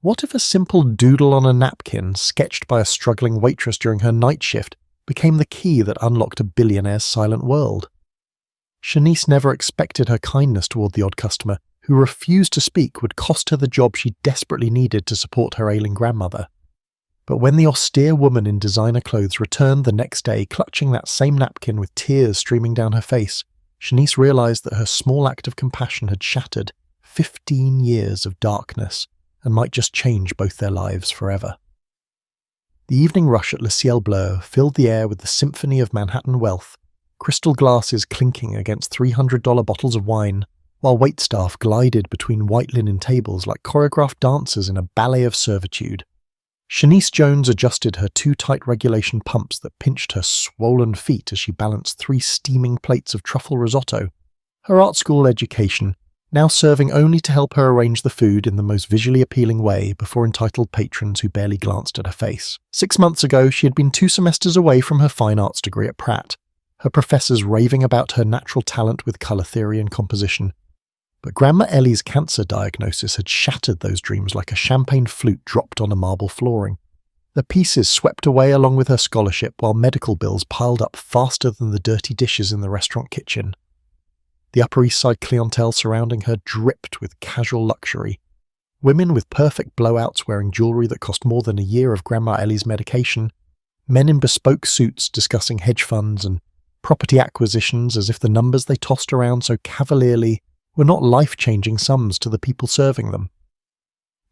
What if a simple doodle on a napkin, sketched by a struggling waitress during her night shift, became the key that unlocked a billionaire's silent world? Shanice never expected her kindness toward the odd customer, who refused to speak, would cost her the job she desperately needed to support her ailing grandmother. But when the austere woman in designer clothes returned the next day clutching that same napkin with tears streaming down her face, Shanice realized that her small act of compassion had shattered 15 years of darkness and might just change both their lives forever. The evening rush at Le Ciel Bleu filled the air with the symphony of Manhattan wealth, crystal glasses clinking against $300 bottles of wine, while waitstaff glided between white linen tables like choreographed dancers in a ballet of servitude. Shanice Jones adjusted her too tight regulation pumps that pinched her swollen feet as she balanced 3 steaming plates of truffle risotto, her art school education now serving only to help her arrange the food in the most visually appealing way before entitled patrons who barely glanced at her face. 6 months ago, she had been 2 semesters away from her fine arts degree at Pratt, her professors raving about her natural talent with colour theory and composition. But Grandma Ellie's cancer diagnosis had shattered those dreams like a champagne flute dropped on a marble flooring. The pieces swept away along with her scholarship while medical bills piled up faster than the dirty dishes in the restaurant kitchen. The Upper East Side clientele surrounding her dripped with casual luxury. Women with perfect blowouts wearing jewellery that cost more than a year of Grandma Ellie's medication, men in bespoke suits discussing hedge funds and property acquisitions as if the numbers they tossed around so cavalierly were not life-changing sums to the people serving them.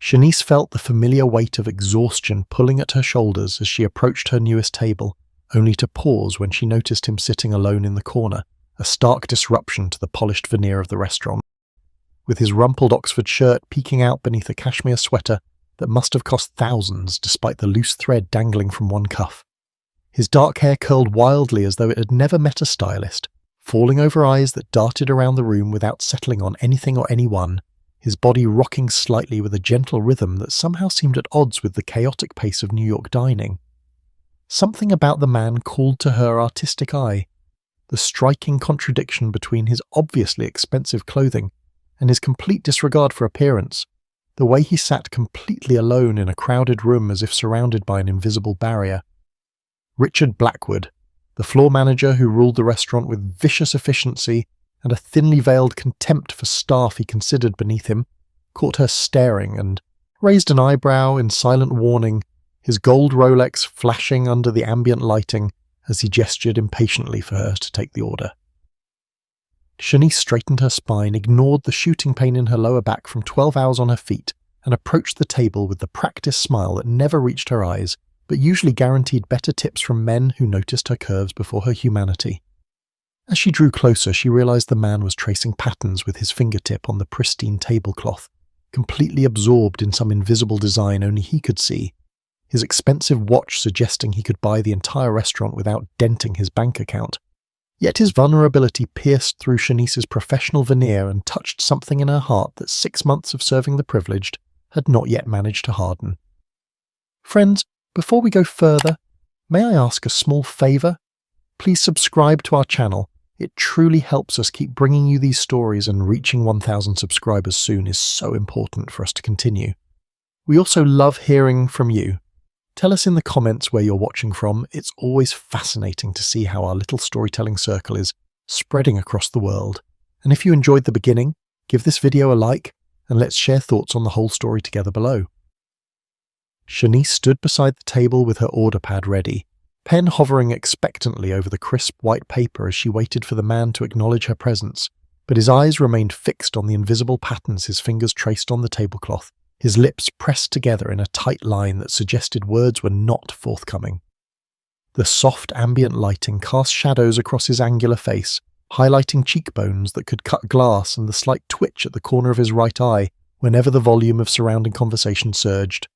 Shanice felt the familiar weight of exhaustion pulling at her shoulders as she approached her newest table, only to pause when she noticed him sitting alone in the corner, a stark disruption to the polished veneer of the restaurant. With his rumpled Oxford shirt peeking out beneath a cashmere sweater that must have cost thousands despite the loose thread dangling from one cuff. His dark hair curled wildly as though it had never met a stylist, falling over eyes that darted around the room without settling on anything or anyone, his body rocking slightly with a gentle rhythm that somehow seemed at odds with the chaotic pace of New York dining. Something about the man called to her artistic eye, the striking contradiction between his obviously expensive clothing and his complete disregard for appearance, the way he sat completely alone in a crowded room as if surrounded by an invisible barrier. Richard Blackwood, the floor manager who ruled the restaurant with vicious efficiency and a thinly veiled contempt for staff he considered beneath him, caught her staring and raised an eyebrow in silent warning, his gold Rolex flashing under the ambient lighting as he gestured impatiently for her to take the order. Shanice straightened her spine, ignored the shooting pain in her lower back from 12 hours on her feet, and approached the table with the practiced smile that never reached her eyes, but usually guaranteed better tips from men who noticed her curves before her humanity. As she drew closer, she realized the man was tracing patterns with his fingertip on the pristine tablecloth, completely absorbed in some invisible design only he could see, his expensive watch suggesting he could buy the entire restaurant without denting his bank account. Yet his vulnerability pierced through Shanice's professional veneer and touched something in her heart that 6 months of serving the privileged had not yet managed to harden. Friends, before we go further, may I ask a small favour? Please subscribe to our channel. It truly helps us keep bringing you these stories, and reaching 1,000 subscribers soon is so important for us to continue. We also love hearing from you. Tell us in the comments where you're watching from. It's always fascinating to see how our little storytelling circle is spreading across the world. And if you enjoyed the beginning, give this video a like, and let's share thoughts on the whole story together below. Shanice stood beside the table with her order pad ready, pen hovering expectantly over the crisp white paper as she waited for the man to acknowledge her presence, but his eyes remained fixed on the invisible patterns his fingers traced on the tablecloth, his lips pressed together in a tight line that suggested words were not forthcoming. The soft ambient lighting cast shadows across his angular face, highlighting cheekbones that could cut glass and the slight twitch at the corner of his right eye whenever the volume of surrounding conversation surged.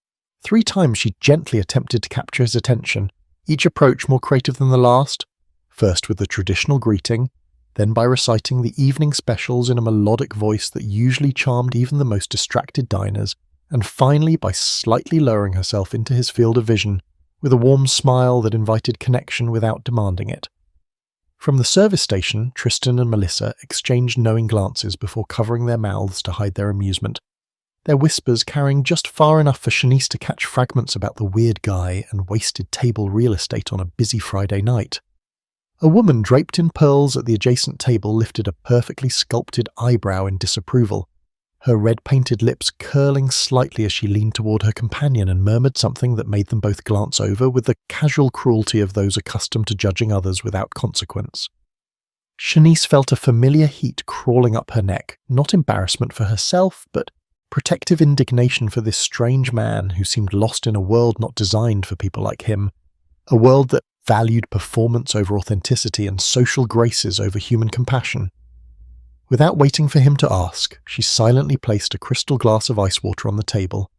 3 times she gently attempted to capture his attention, each approach more creative than the last, first with the traditional greeting, then by reciting the evening specials in a melodic voice that usually charmed even the most distracted diners, and finally by slightly lowering herself into his field of vision with a warm smile that invited connection without demanding it. From the service station, Tristan and Melissa exchanged knowing glances before covering their mouths to hide their amusement. their whispers carrying just far enough for Shanice to catch fragments about the weird guy and wasted table real estate on a busy Friday night. A woman draped in pearls at the adjacent table lifted a perfectly sculpted eyebrow in disapproval, her red-painted lips curling slightly as she leaned toward her companion and murmured something that made them both glance over with the casual cruelty of those accustomed to judging others without consequence. Shanice felt a familiar heat crawling up her neck, not embarrassment for herself, but protective indignation for this strange man who seemed lost in a world not designed for people like him, a world that valued performance over authenticity and social graces over human compassion. Without waiting for him to ask, she silently placed a crystal glass of ice water on the table,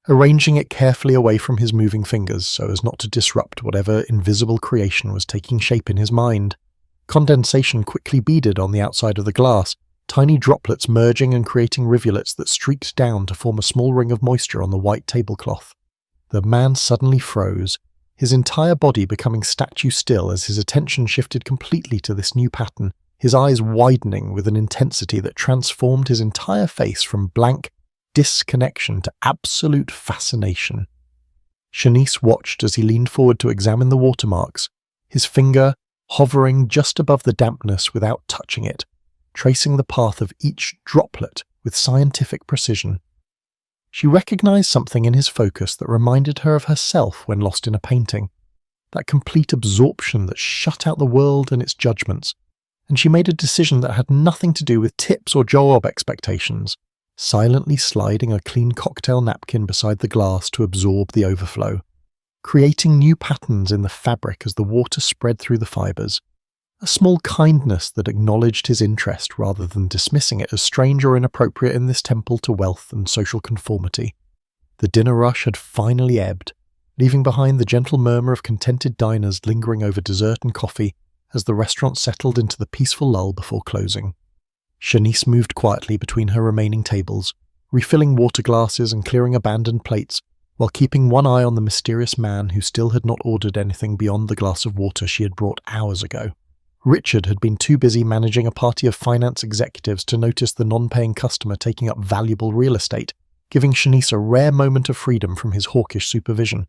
arranging it carefully away from his moving fingers so as not to disrupt whatever invisible creation was taking shape in his mind. Condensation quickly beaded on the outside of the glass, tiny droplets merging and creating rivulets that streaked down to form a small ring of moisture on the white tablecloth. The man suddenly froze, his entire body becoming statue still as his attention shifted completely to this new pattern, his eyes widening with an intensity that transformed his entire face from blank disconnection to absolute fascination. Shanice watched as he leaned forward to examine the watermarks, his finger hovering just above the dampness without touching it, tracing the path of each droplet with scientific precision. She recognized something in his focus that reminded her of herself when lost in a painting, that complete absorption that shut out the world and its judgments, and she made a decision that had nothing to do with tips or job expectations, silently sliding a clean cocktail napkin beside the glass to absorb the overflow, creating new patterns in the fabric as the water spread through the fibers, a small kindness that acknowledged his interest rather than dismissing it as strange or inappropriate in this temple to wealth and social conformity. The dinner rush had finally ebbed, leaving behind the gentle murmur of contented diners lingering over dessert and coffee as the restaurant settled into the peaceful lull before closing. Shanice moved quietly between her remaining tables, refilling water glasses and clearing abandoned plates, while keeping one eye on the mysterious man who still had not ordered anything beyond the glass of water she had brought hours ago. Richard had been too busy managing a party of finance executives to notice the non-paying customer taking up valuable real estate, giving Shanice a rare moment of freedom from his hawkish supervision.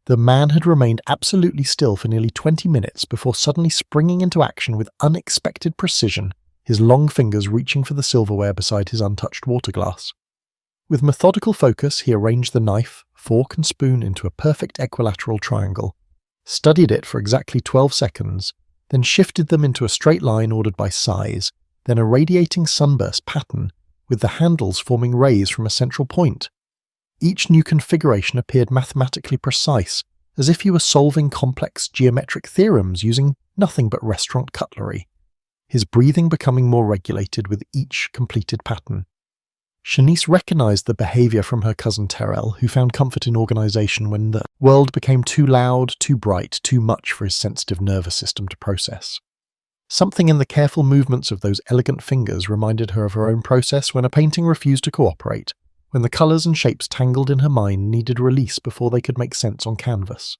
The man had remained absolutely still for nearly 20 minutes before suddenly springing into action with unexpected precision, his long fingers reaching for the silverware beside his untouched water glass. With methodical focus, he arranged the knife, fork and spoon into a perfect equilateral triangle, studied it for exactly 12 seconds, then shifted them into a straight line ordered by size, then a radiating sunburst pattern, with the handles forming rays from a central point. Each new configuration appeared mathematically precise, as if he were solving complex geometric theorems using nothing but restaurant cutlery, his breathing becoming more regulated with each completed pattern. Shanice recognized the behavior from her cousin Terrell, who found comfort in organization when the world became too loud, too bright, too much for his sensitive nervous system to process. Something in the careful movements of those elegant fingers reminded her of her own process when a painting refused to cooperate, when the colors and shapes tangled in her mind needed release before they could make sense on canvas.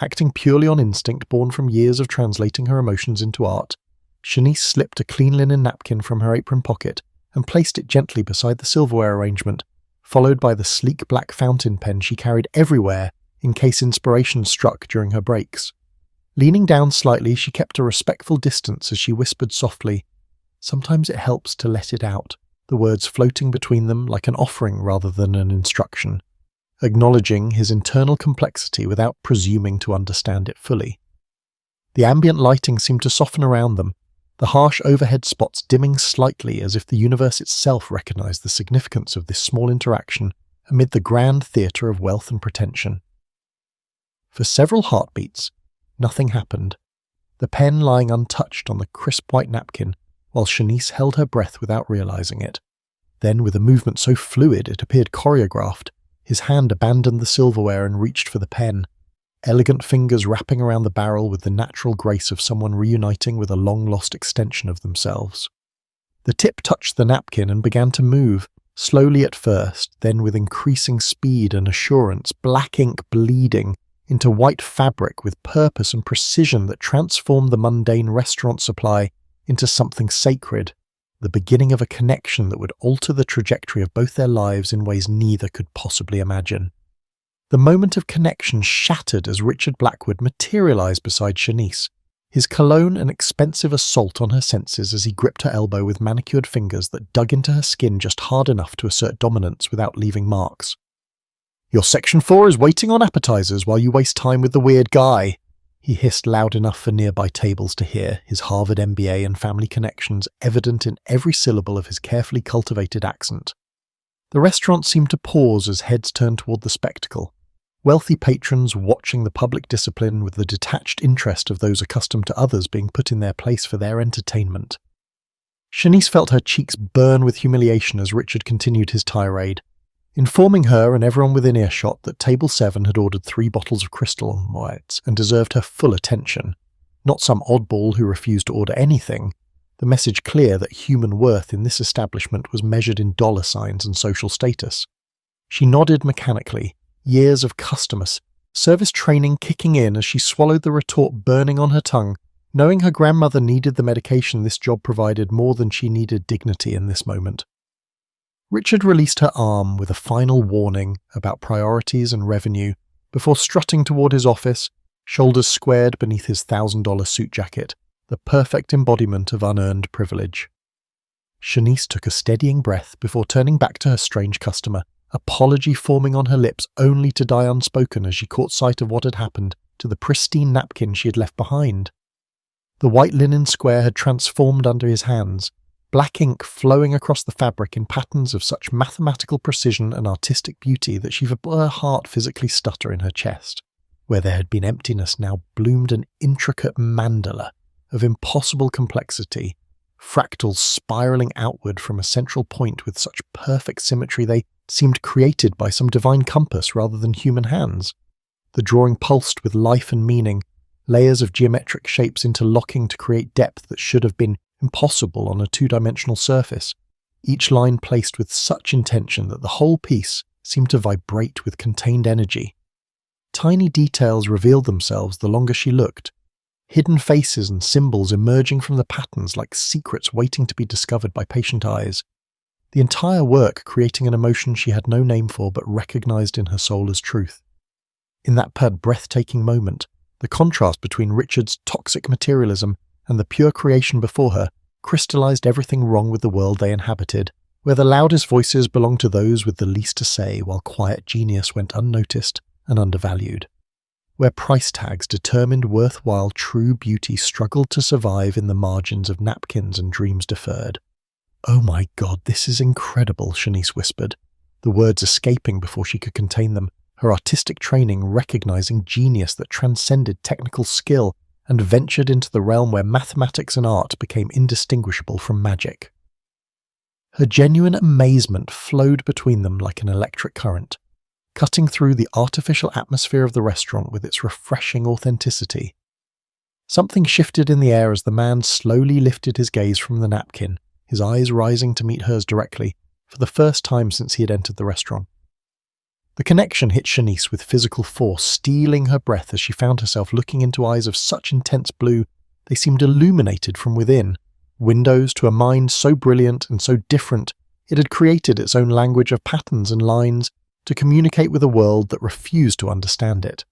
Acting purely on instinct born from years of translating her emotions into art, Shanice slipped a clean linen napkin from her apron pocket and placed it gently beside the silverware arrangement, followed by the sleek black fountain pen she carried everywhere in case inspiration struck during her breaks. Leaning down slightly, she kept a respectful distance as she whispered softly, "Sometimes it helps to let it out," the words floating between them like an offering rather than an instruction, acknowledging his internal complexity without presuming to understand it fully. The ambient lighting seemed to soften around them, the harsh overhead spots dimming slightly as if the universe itself recognized the significance of this small interaction amid the grand theatre of wealth and pretension. For several heartbeats, nothing happened, the pen lying untouched on the crisp white napkin, while Shanice held her breath without realizing it. Then, with a movement so fluid it appeared choreographed, his hand abandoned the silverware and reached for the pen, elegant fingers wrapping around the barrel with the natural grace of someone reuniting with a long-lost extension of themselves. The tip touched the napkin and began to move, slowly at first, then with increasing speed and assurance, black ink bleeding into white fabric with purpose and precision that transformed the mundane restaurant supply into something sacred, the beginning of a connection that would alter the trajectory of both their lives in ways neither could possibly imagine. The moment of connection shattered as Richard Blackwood materialized beside Shanice, his cologne an expensive assault on her senses as he gripped her elbow with manicured fingers that dug into her skin just hard enough to assert dominance without leaving marks. "Your Section 4 is waiting on appetizers while you waste time with the weird guy," he hissed loud enough for nearby tables to hear, his Harvard MBA and family connections evident in every syllable of his carefully cultivated accent. The restaurant seemed to pause as heads turned toward the spectacle, wealthy patrons watching the public discipline with the detached interest of those accustomed to others being put in their place for their entertainment. Shanice felt her cheeks burn with humiliation as Richard continued his tirade, informing her and everyone within earshot that Table 7 had ordered 3 bottles of Crystal Whites and deserved her full attention, not some oddball who refused to order anything, the message clear that human worth in this establishment was measured in dollar signs and social status. She nodded mechanically, years of customer service training kicking in as she swallowed the retort burning on her tongue, knowing her grandmother needed the medication this job provided more than she needed dignity in this moment. Richard released her arm with a final warning about priorities and revenue before strutting toward his office, shoulders squared beneath his $1,000 suit jacket, the perfect embodiment of unearned privilege. Shanice took a steadying breath before turning back to her strange customer, apology forming on her lips only to die unspoken as she caught sight of what had happened to the pristine napkin she had left behind. The white linen square had transformed under his hands, black ink flowing across the fabric in patterns of such mathematical precision and artistic beauty that she felt her heart physically stutter in her chest. Where there had been emptiness now bloomed an intricate mandala of impossible complexity, fractals spiraling outward from a central point with such perfect symmetry they seemed created by some divine compass rather than human hands. The drawing pulsed with life and meaning, layers of geometric shapes interlocking to create depth that should have been impossible on a 2-dimensional surface, each line placed with such intention that the whole piece seemed to vibrate with contained energy. Tiny details revealed themselves the longer she looked, hidden faces and symbols emerging from the patterns like secrets waiting to be discovered by patient eyes. The entire work creating an emotion she had no name for but recognized in her soul as truth. In that breathtaking moment, the contrast between Richard's toxic materialism and the pure creation before her crystallized everything wrong with the world they inhabited, where the loudest voices belonged to those with the least to say while quiet genius went unnoticed and undervalued, where price tags determined worthwhile true beauty struggled to survive in the margins of napkins and dreams deferred. "Oh my God, this is incredible," Shanice whispered, the words escaping before she could contain them, her artistic training recognizing genius that transcended technical skill and ventured into the realm where mathematics and art became indistinguishable from magic. Her genuine amazement flowed between them like an electric current, cutting through the artificial atmosphere of the restaurant with its refreshing authenticity. Something shifted in the air as the man slowly lifted his gaze from the napkin, his eyes rising to meet hers directly, for the first time since he had entered the restaurant. The connection hit Shanice with physical force, stealing her breath as she found herself looking into eyes of such intense blue they seemed illuminated from within, windows to a mind so brilliant and so different it had created its own language of patterns and lines to communicate with a world that refused to understand it.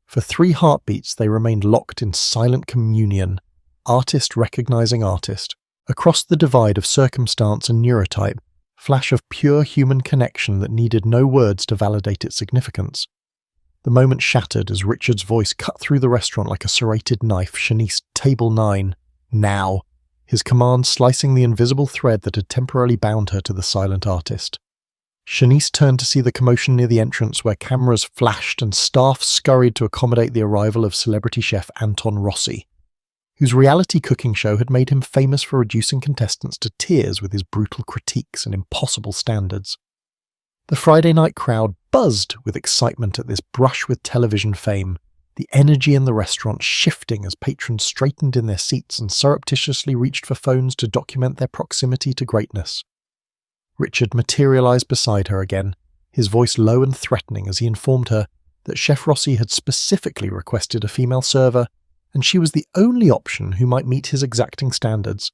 For 3 heartbeats they remained locked in silent communion, artist recognizing artist, across the divide of circumstance and neurotype, flash of pure human connection that needed no words to validate its significance. The moment shattered as Richard's voice cut through the restaurant like a serrated knife. Shanice, table 9, now, his command slicing the invisible thread that had temporarily bound her to the silent artist. Shanice turned to see the commotion near the entrance where cameras flashed and staff scurried to accommodate the arrival of celebrity chef Anton Rossi, whose reality cooking show had made him famous for reducing contestants to tears with his brutal critiques and impossible standards. The Friday night crowd buzzed with excitement at this brush with television fame, the energy in the restaurant shifting as patrons straightened in their seats and surreptitiously reached for phones to document their proximity to greatness. Richard materialized beside her again, his voice low and threatening as he informed her that Chef Rossi had specifically requested a female server, and she was the only option who might meet his exacting standards.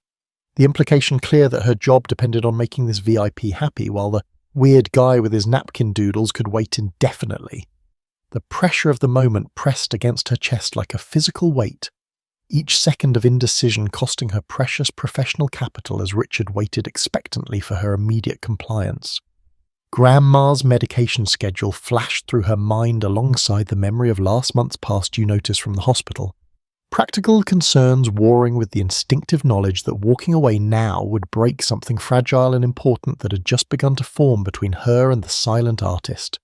the implication clear that her job depended on making this VIP happy, while the weird guy with his napkin doodles could wait indefinitely. The pressure of the moment pressed against her chest like a physical weight, each second of indecision costing her precious professional capital as Richard waited expectantly for her immediate compliance. Grandma's medication schedule flashed through her mind alongside the memory of last month's past due notice from the hospital, practical concerns warring with the instinctive knowledge that walking away now would break something fragile and important that had just begun to form between her and the silent artist.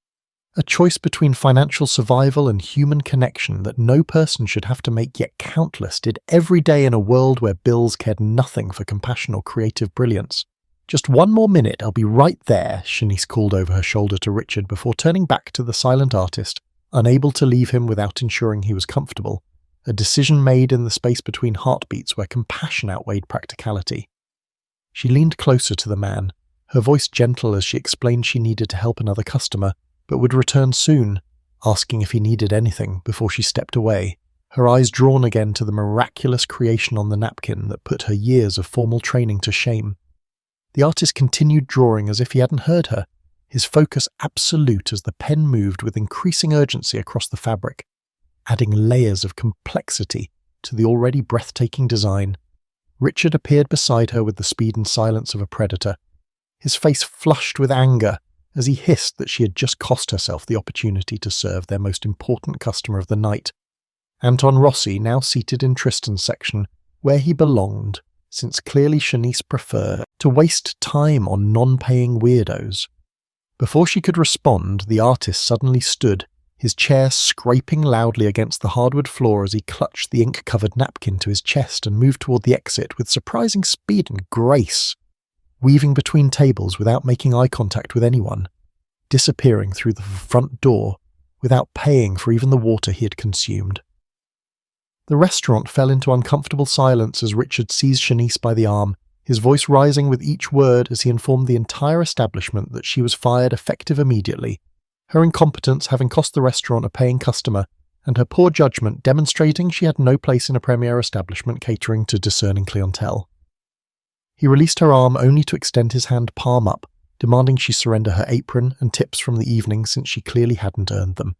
A choice between financial survival and human connection that no person should have to make, yet countless did every day in a world where bills cared nothing for compassion or creative brilliance. "Just one more minute, I'll be right there," Shanice called over her shoulder to Richard before turning back to the silent artist, unable to leave him without ensuring he was comfortable, a decision made in the space between heartbeats where compassion outweighed practicality. She leaned closer to the man, her voice gentle as she explained she needed to help another customer, but would return soon, asking if he needed anything before she stepped away, her eyes drawn again to the miraculous creation on the napkin that put her years of formal training to shame. The artist continued drawing as if he hadn't heard her, his focus absolute as the pen moved with increasing urgency across the fabric, adding layers of complexity to the already breathtaking design. Richard appeared beside her with the speed and silence of a predator, his face flushed with anger as he hissed that she had just cost herself the opportunity to serve their most important customer of the night. Anton Rossi now seated in Tristan's section, where he belonged, since clearly Shanice preferred to waste time on non-paying weirdos. Before she could respond, the artist suddenly stood, his chair scraping loudly against the hardwood floor as he clutched the ink-covered napkin to his chest and moved toward the exit with surprising speed and grace, weaving between tables without making eye contact with anyone, disappearing through the front door without paying for even the water he had consumed. The restaurant fell into uncomfortable silence as Richard seized Shanice by the arm, his voice rising with each word as he informed the entire establishment that she was fired effective immediately, her incompetence having cost the restaurant a paying customer, and her poor judgment demonstrating she had no place in a premier establishment catering to discerning clientele. He released her arm only to extend his hand palm up, demanding she surrender her apron and tips from the evening since she clearly hadn't earned them,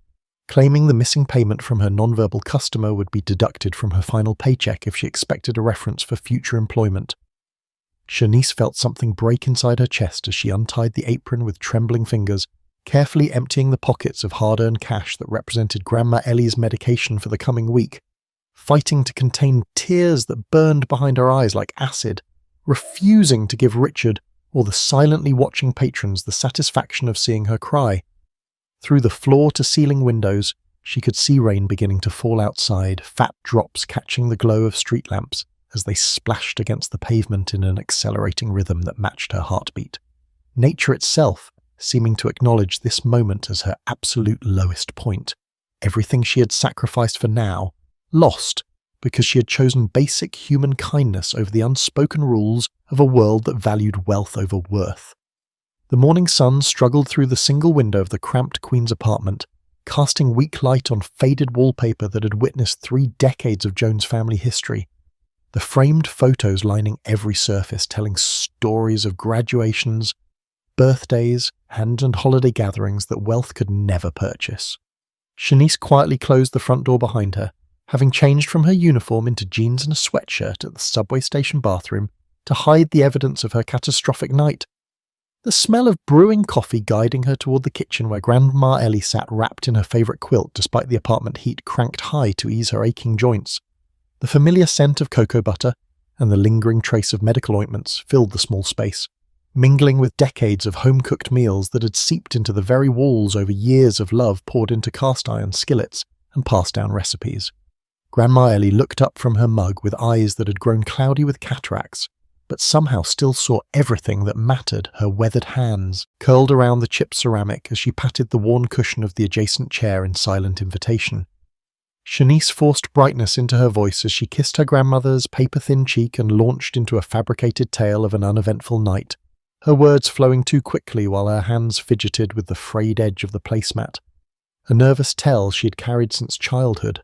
claiming the missing payment from her nonverbal customer would be deducted from her final paycheck if she expected a reference for future employment. Shanice felt something break inside her chest as she untied the apron with trembling fingers, carefully emptying the pockets of hard-earned cash that represented Grandma Ellie's medication for the coming week, fighting to contain tears that burned behind her eyes like acid, refusing to give Richard or the silently watching patrons the satisfaction of seeing her cry. Through the floor-to-ceiling windows, she could see rain beginning to fall outside, fat drops catching the glow of street lamps as they splashed against the pavement in an accelerating rhythm that matched her heartbeat. Nature itself seeming to acknowledge this moment as her absolute lowest point. Everything she had sacrificed for now, lost, because she had chosen basic human kindness over the unspoken rules of a world that valued wealth over worth. The morning sun struggled through the single window of the cramped Queen's apartment, casting weak light on faded wallpaper that had witnessed 3 decades of Jones family history, the framed photos lining every surface telling stories of graduations, birthdays, and holiday gatherings that wealth could never purchase. Shanice quietly closed the front door behind her, having changed from her uniform into jeans and a sweatshirt at the subway station bathroom to hide the evidence of her catastrophic night. The smell of brewing coffee guiding her toward the kitchen where Grandma Ellie sat wrapped in her favourite quilt despite the apartment heat cranked high to ease her aching joints. The familiar scent of cocoa butter and the lingering trace of medical ointments filled the small space, mingling with decades of home-cooked meals that had seeped into the very walls over years of love poured into cast-iron skillets and passed-down recipes. Grandma Ellie looked up from her mug with eyes that had grown cloudy with cataracts, but somehow still saw everything that mattered. Her weathered hands curled around the chipped ceramic as she patted the worn cushion of the adjacent chair in silent invitation. Shanice forced brightness into her voice as she kissed her grandmother's paper-thin cheek and launched into a fabricated tale of an uneventful night, her words flowing too quickly while her hands fidgeted with the frayed edge of the placemat, a nervous tell she had carried since childhood.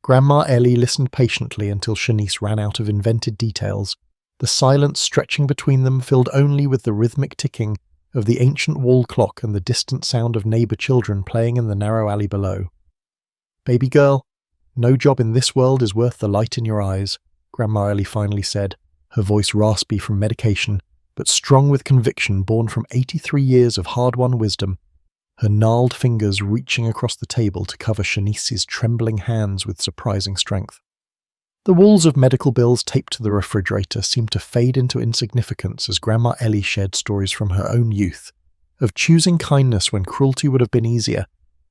Grandma Ellie listened patiently until Shanice ran out of invented details, the silence stretching between them filled only with the rhythmic ticking of the ancient wall clock and the distant sound of neighbour children playing in the narrow alley below. "Baby girl, no job in this world is worth the light in your eyes," Grandma Ellie finally said, her voice raspy from medication, but strong with conviction born from 83 years of hard-won wisdom, her gnarled fingers reaching across the table to cover Shanice's trembling hands with surprising strength. The walls of medical bills taped to the refrigerator seemed to fade into insignificance as Grandma Ellie shared stories from her own youth, of choosing kindness when cruelty would have been easier,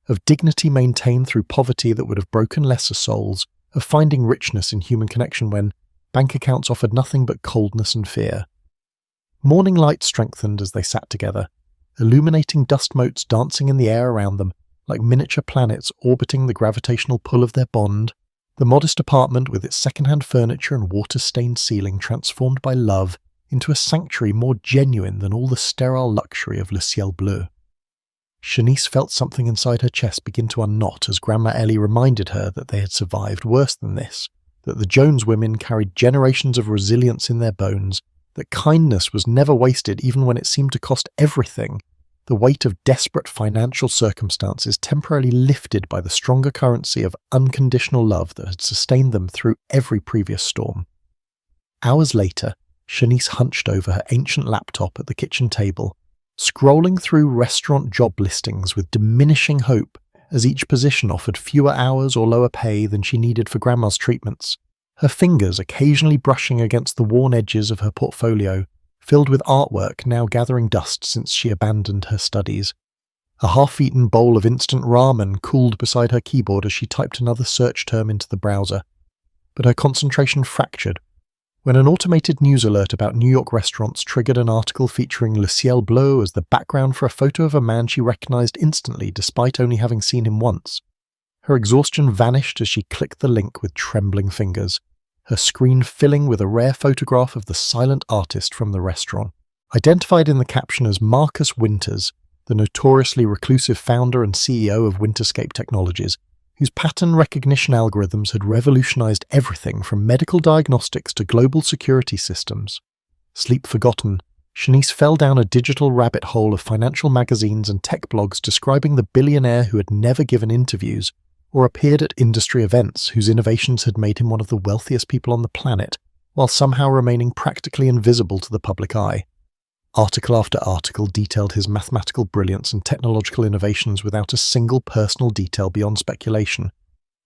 of dignity maintained through poverty that would have broken lesser souls, of finding richness in human connection when bank accounts offered nothing but coldness and fear. Morning light strengthened as they sat together, illuminating dust motes dancing in the air around them, like miniature planets orbiting the gravitational pull of their bond. The modest apartment with its second-hand furniture and water-stained ceiling transformed by love into a sanctuary more genuine than all the sterile luxury of le ciel bleu. Shanice felt something inside her chest begin to unknot as Grandma Ellie reminded her that they had survived worse than this, that the Jones women carried generations of resilience in their bones, that kindness was never wasted even when it seemed to cost everything, the weight of desperate financial circumstances temporarily lifted by the stronger currency of unconditional love that had sustained them through every previous storm. Hours later, Shanice hunched over her ancient laptop at the kitchen table, scrolling through restaurant job listings with diminishing hope as each position offered fewer hours or lower pay than she needed for Grandma's treatments, her fingers occasionally brushing against the worn edges of her portfolio, filled with artwork now gathering dust since she abandoned her studies. A half-eaten bowl of instant ramen cooled beside her keyboard as she typed another search term into the browser. But her concentration fractured when an automated news alert about New York restaurants triggered an article featuring Le Ciel Bleu as the background for a photo of a man she recognized instantly despite only having seen him once. Her exhaustion vanished as she clicked the link with trembling fingers, her screen filling with a rare photograph of the silent artist from the restaurant. Identified in the caption as Marcus Winters, the notoriously reclusive founder and CEO of Winterscape Technologies, whose pattern recognition algorithms had revolutionized everything from medical diagnostics to global security systems. Sleep forgotten, Shanice fell down a digital rabbit hole of financial magazines and tech blogs describing the billionaire who had never given interviews or appeared at industry events whose innovations had made him one of the wealthiest people on the planet, while somehow remaining practically invisible to the public eye. Article after article detailed his mathematical brilliance and technological innovations without a single personal detail beyond speculation.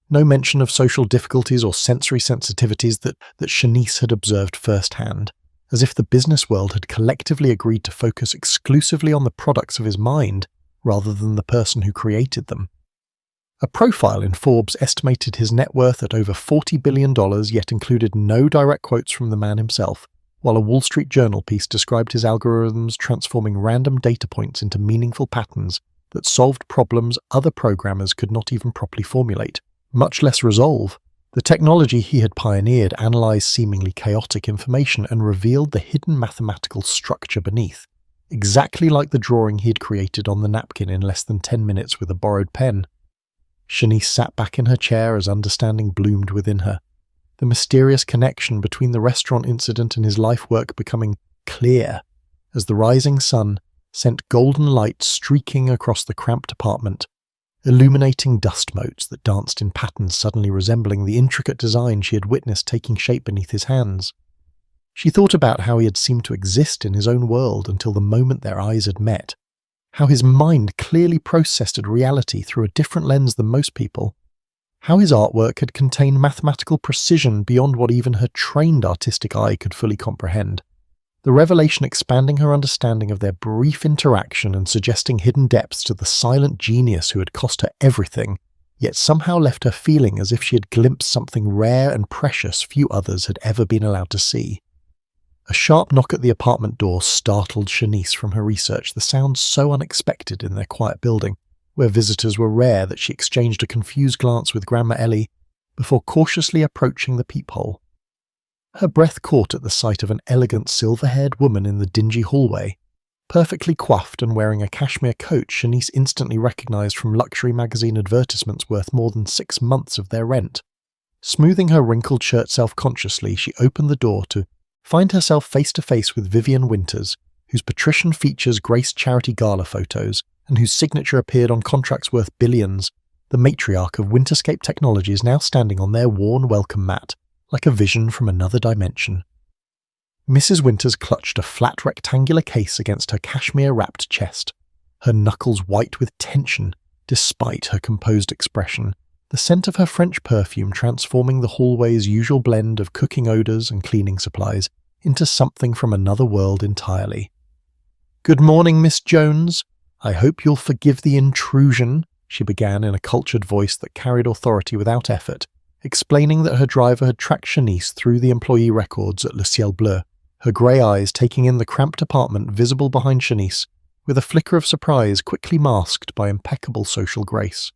No mention of social difficulties or sensory sensitivities that Shanice had observed firsthand, as if the business world had collectively agreed to focus exclusively on the products of his mind rather than the person who created them. A profile in Forbes estimated his net worth at over $40 billion, yet included no direct quotes from the man himself, while a Wall Street Journal piece described his algorithms transforming random data points into meaningful patterns that solved problems other programmers could not even properly formulate, much less resolve. The technology he had pioneered analyzed seemingly chaotic information and revealed the hidden mathematical structure beneath, exactly like the drawing he had created on the napkin in less than 10 minutes with a borrowed pen. Shanice sat back in her chair as understanding bloomed within her, the mysterious connection between the restaurant incident and his life work becoming clear as the rising sun sent golden light streaking across the cramped apartment, illuminating dust motes that danced in patterns suddenly resembling the intricate design she had witnessed taking shape beneath his hands. She thought about how he had seemed to exist in his own world until the moment their eyes had met, how his mind clearly processed reality through a different lens than most people, how his artwork had contained mathematical precision beyond what even her trained artistic eye could fully comprehend, the revelation expanding her understanding of their brief interaction and suggesting hidden depths to the silent genius who had cost her everything, yet somehow left her feeling as if she had glimpsed something rare and precious few others had ever been allowed to see. A sharp knock at the apartment door startled Shanice from her research, the sound so unexpected in their quiet building, where visitors were rare that she exchanged a confused glance with Grandma Ellie before cautiously approaching the peephole. Her breath caught at the sight of an elegant silver-haired woman in the dingy hallway. Perfectly coiffed and wearing a cashmere coat Shanice instantly recognized from luxury magazine advertisements worth more than 6 months of their rent. Smoothing her wrinkled shirt self-consciously, she opened the door to find herself face to face with Vivian Winters, whose patrician features graced charity gala photos and whose signature appeared on contracts worth billions, the matriarch of Winterscape Technology is now standing on their worn welcome mat, like a vision from another dimension. Mrs. Winters clutched a flat rectangular case against her cashmere-wrapped chest, her knuckles white with tension despite her composed expression, the scent of her French perfume transforming the hallway's usual blend of cooking odours and cleaning supplies into something from another world entirely. "Good morning, Miss Jones. I hope you'll forgive the intrusion," she began in a cultured voice that carried authority without effort, explaining that her driver had tracked Shanice through the employee records at Le Ciel Bleu, her grey eyes taking in the cramped apartment visible behind Shanice, with a flicker of surprise quickly masked by impeccable social grace.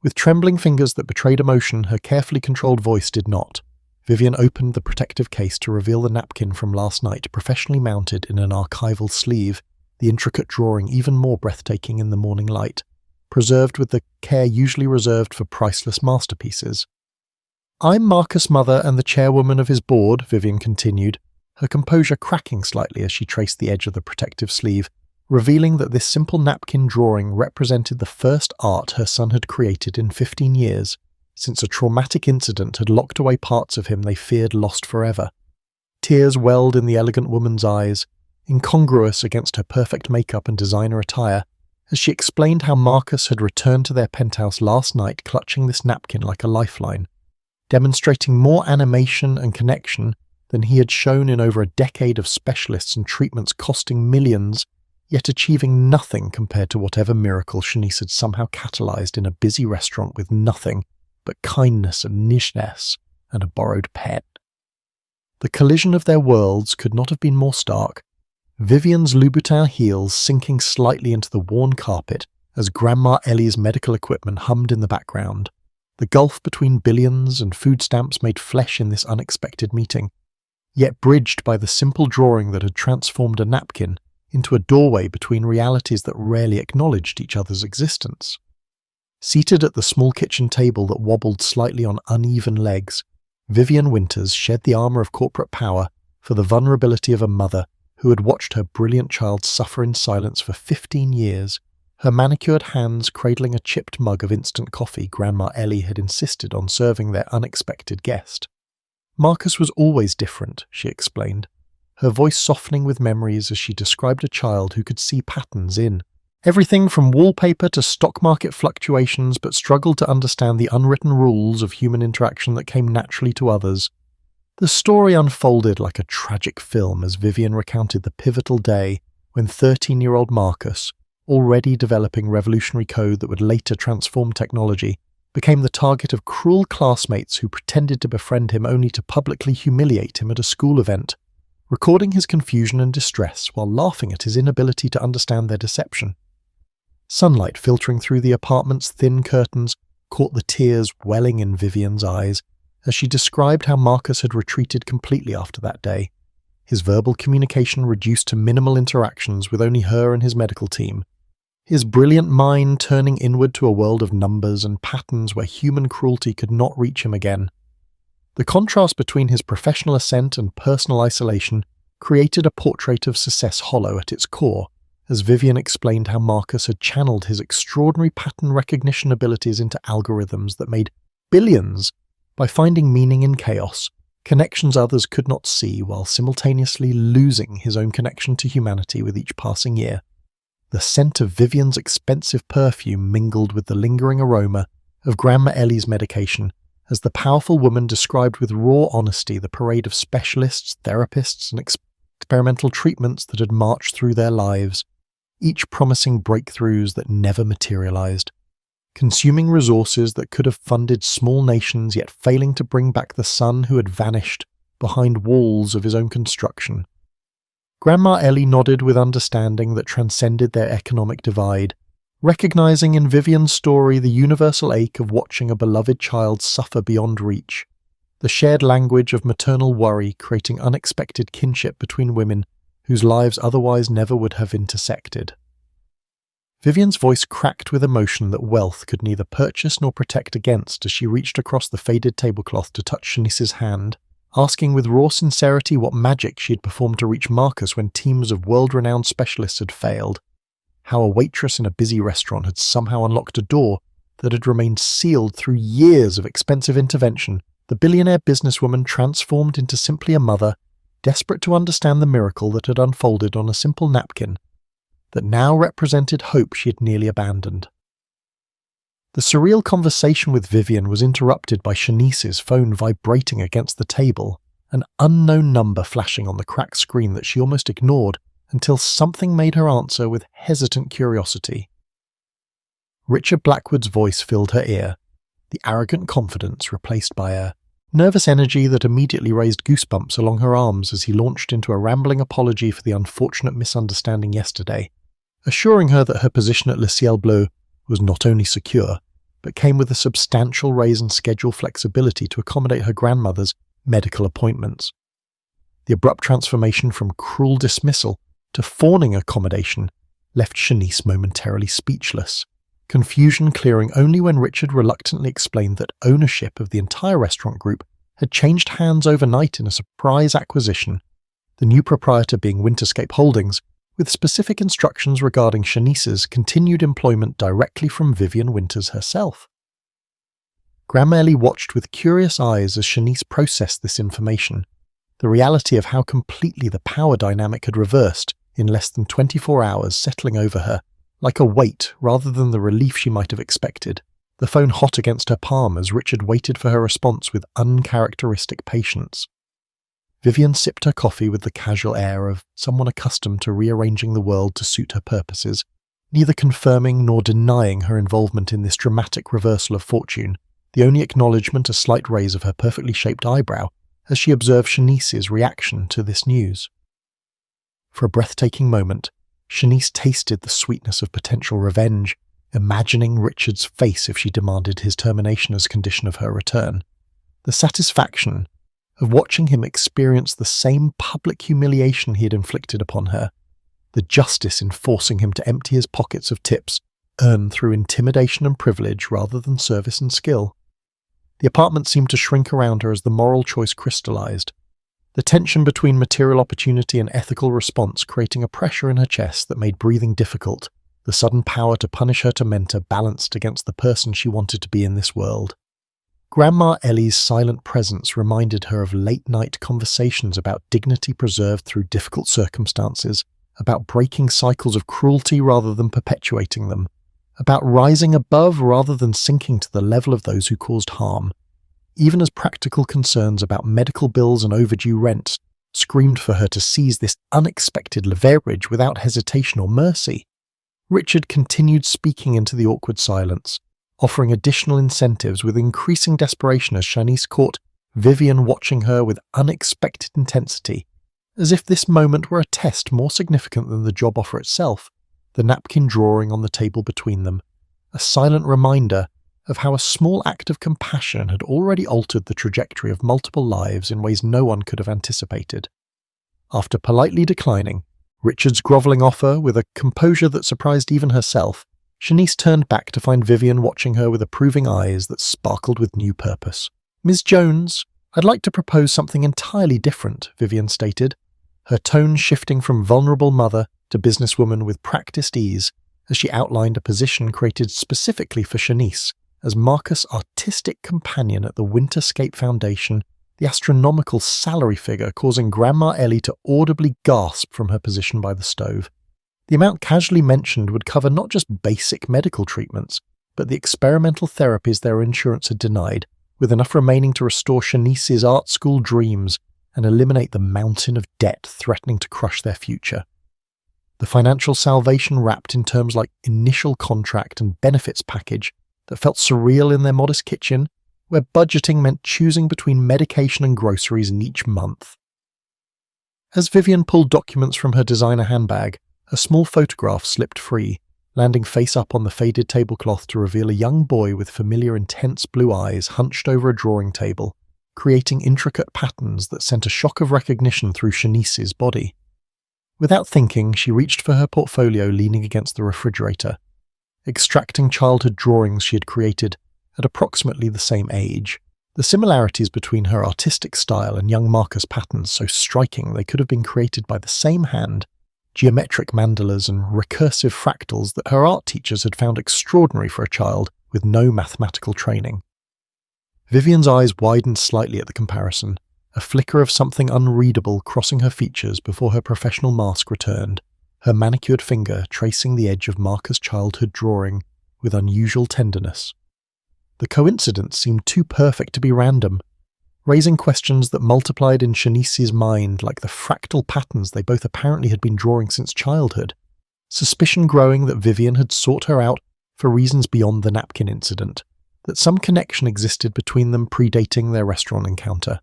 With trembling fingers that betrayed emotion, her carefully controlled voice did not. Vivian opened the protective case to reveal the napkin from last night, professionally mounted in an archival sleeve, the intricate drawing even more breathtaking in the morning light, preserved with the care usually reserved for priceless masterpieces. "I'm Marcus' mother and the chairwoman of his board," Vivian continued, her composure cracking slightly as she traced the edge of the protective sleeve, revealing that this simple napkin drawing represented the first art her son had created in 15 years, since a traumatic incident had locked away parts of him they feared lost forever. Tears welled in the elegant woman's eyes, incongruous against her perfect makeup and designer attire, as she explained how Marcus had returned to their penthouse last night clutching this napkin like a lifeline, demonstrating more animation and connection than he had shown in over a decade of specialists and treatments costing millions, yet achieving nothing compared to whatever miracle Shanice had somehow catalyzed in a busy restaurant with nothing but kindness and nicheness and a borrowed pen. The collision of their worlds could not have been more stark, Vivian's Louboutin heels sinking slightly into the worn carpet as Grandma Ellie's medical equipment hummed in the background. The gulf between billions and food stamps made flesh in this unexpected meeting, yet bridged by the simple drawing that had transformed a napkin into a doorway between realities that rarely acknowledged each other's existence. Seated at the small kitchen table that wobbled slightly on uneven legs, Vivian Winters shed the armour of corporate power for the vulnerability of a mother who had watched her brilliant child suffer in silence for 15 years, her manicured hands cradling a chipped mug of instant coffee Grandma Ellie had insisted on serving their unexpected guest. Marcus was always different, she explained, her voice softening with memories as she described a child who could see patterns in everything from wallpaper to stock market fluctuations, but struggled to understand the unwritten rules of human interaction that came naturally to others. The story unfolded like a tragic film as Vivian recounted the pivotal day when 13-year-old Marcus, already developing revolutionary code that would later transform technology, became the target of cruel classmates who pretended to befriend him only to publicly humiliate him at a school event, recording his confusion and distress while laughing at his inability to understand their deception. Sunlight filtering through the apartment's thin curtains caught the tears welling in Vivian's eyes as she described how Marcus had retreated completely after that day, his verbal communication reduced to minimal interactions with only her and his medical team, his brilliant mind turning inward to a world of numbers and patterns where human cruelty could not reach him again. The contrast between his professional ascent and personal isolation created a portrait of success hollow at its core, as Vivian explained how Marcus had channeled his extraordinary pattern recognition abilities into algorithms that made billions by finding meaning in chaos, connections others could not see, while simultaneously losing his own connection to humanity with each passing year. The scent of Vivian's expensive perfume mingled with the lingering aroma of Grandma Ellie's medication, as the powerful woman described with raw honesty the parade of specialists, therapists, and experimental treatments that had marched through their lives, each promising breakthroughs that never materialized, consuming resources that could have funded small nations yet failing to bring back the son who had vanished behind walls of his own construction. Grandma Ellie nodded with understanding that transcended their economic divide, recognizing in Vivian's story the universal ache of watching a beloved child suffer beyond reach, the shared language of maternal worry creating unexpected kinship between women whose lives otherwise never would have intersected. Vivian's voice cracked with emotion that wealth could neither purchase nor protect against as she reached across the faded tablecloth to touch Shanice's hand, asking with raw sincerity what magic she had performed to reach Marcus when teams of world-renowned specialists had failed, how a waitress in a busy restaurant had somehow unlocked a door that had remained sealed through years of expensive intervention. The billionaire businesswoman transformed into simply a mother, desperate to understand the miracle that had unfolded on a simple napkin, that now represented hope she had nearly abandoned. The surreal conversation with Vivian was interrupted by Shanice's phone vibrating against the table, an unknown number flashing on the cracked screen that she almost ignored until something made her answer with hesitant curiosity. Richard Blackwood's voice filled her ear, the arrogant confidence replaced by a nervous energy that immediately raised goosebumps along her arms as he launched into a rambling apology for the unfortunate misunderstanding yesterday, assuring her that her position at Le Ciel Bleu was not only secure, but came with a substantial raise in schedule flexibility to accommodate her grandmother's medical appointments. The abrupt transformation from cruel dismissal to fawning accommodation left Shanice momentarily speechless, confusion clearing only when Richard reluctantly explained that ownership of the entire restaurant group had changed hands overnight in a surprise acquisition, the new proprietor being Winterscape Holdings, with specific instructions regarding Shanice's continued employment directly from Vivian Winters herself. Grandma Ellie watched with curious eyes as Shanice processed this information, the reality of how completely the power dynamic had reversed in less than 24 hours settling over her, like a weight rather than the relief she might have expected, the phone hot against her palm as Richard waited for her response with uncharacteristic patience. Vivian sipped her coffee with the casual air of someone accustomed to rearranging the world to suit her purposes, neither confirming nor denying her involvement in this dramatic reversal of fortune, the only acknowledgement a slight raise of her perfectly shaped eyebrow as she observed Shanice's reaction to this news. For a breathtaking moment, Shanice tasted the sweetness of potential revenge, imagining Richard's face if she demanded his termination as condition of her return. The satisfaction of watching him experience the same public humiliation he had inflicted upon her, the justice in forcing him to empty his pockets of tips earned through intimidation and privilege rather than service and skill. The apartment seemed to shrink around her as the moral choice crystallized, the tension between material opportunity and ethical response creating a pressure in her chest that made breathing difficult, the sudden power to punish her tormentor balanced against the person she wanted to be in this world. Grandma Ellie's silent presence reminded her of late-night conversations about dignity preserved through difficult circumstances, about breaking cycles of cruelty rather than perpetuating them, about rising above rather than sinking to the level of those who caused harm, even as practical concerns about medical bills and overdue rent screamed for her to seize this unexpected leverage without hesitation or mercy. Richard continued speaking into the awkward silence, offering additional incentives with increasing desperation as Shanice caught Vivian watching her with unexpected intensity, as if this moment were a test more significant than the job offer itself, the napkin drawing on the table between them, a silent reminder of how a small act of compassion had already altered the trajectory of multiple lives in ways no one could have anticipated. After politely declining Richard's grovelling offer with a composure that surprised even herself, Shanice turned back to find Vivian watching her with approving eyes that sparkled with new purpose. "Ms. Jones, I'd like to propose something entirely different," Vivian stated, her tone shifting from vulnerable mother to businesswoman with practiced ease as she outlined a position created specifically for Shanice as Marcus' artistic companion at the Winterscape Foundation, the astronomical salary figure causing Grandma Ellie to audibly gasp from her position by the stove. The amount casually mentioned would cover not just basic medical treatments, but the experimental therapies their insurance had denied, with enough remaining to restore Shanice's art school dreams and eliminate the mountain of debt threatening to crush their future. The financial salvation wrapped in terms like initial contract and benefits package that felt surreal in their modest kitchen, where budgeting meant choosing between medication and groceries in each month. As Vivian pulled documents from her designer handbag, a small photograph slipped free, landing face up on the faded tablecloth to reveal a young boy with familiar intense blue eyes hunched over a drawing table, creating intricate patterns that sent a shock of recognition through Shanice's body. Without thinking, she reached for her portfolio leaning against the refrigerator, extracting childhood drawings she had created at approximately the same age, The similarities between her artistic style and young Marcus' patterns so striking they could have been created by the same hand, geometric mandalas and recursive fractals that her art teachers had found extraordinary for a child with no mathematical training. Vivian's eyes widened slightly at the comparison, a flicker of something unreadable crossing her features before her professional mask returned, her manicured finger tracing the edge of Marcus' childhood drawing with unusual tenderness. The coincidence seemed too perfect to be random, raising questions that multiplied in Shanice's mind like the fractal patterns they both apparently had been drawing since childhood, suspicion growing that Vivian had sought her out for reasons beyond the napkin incident, that some connection existed between them predating their restaurant encounter.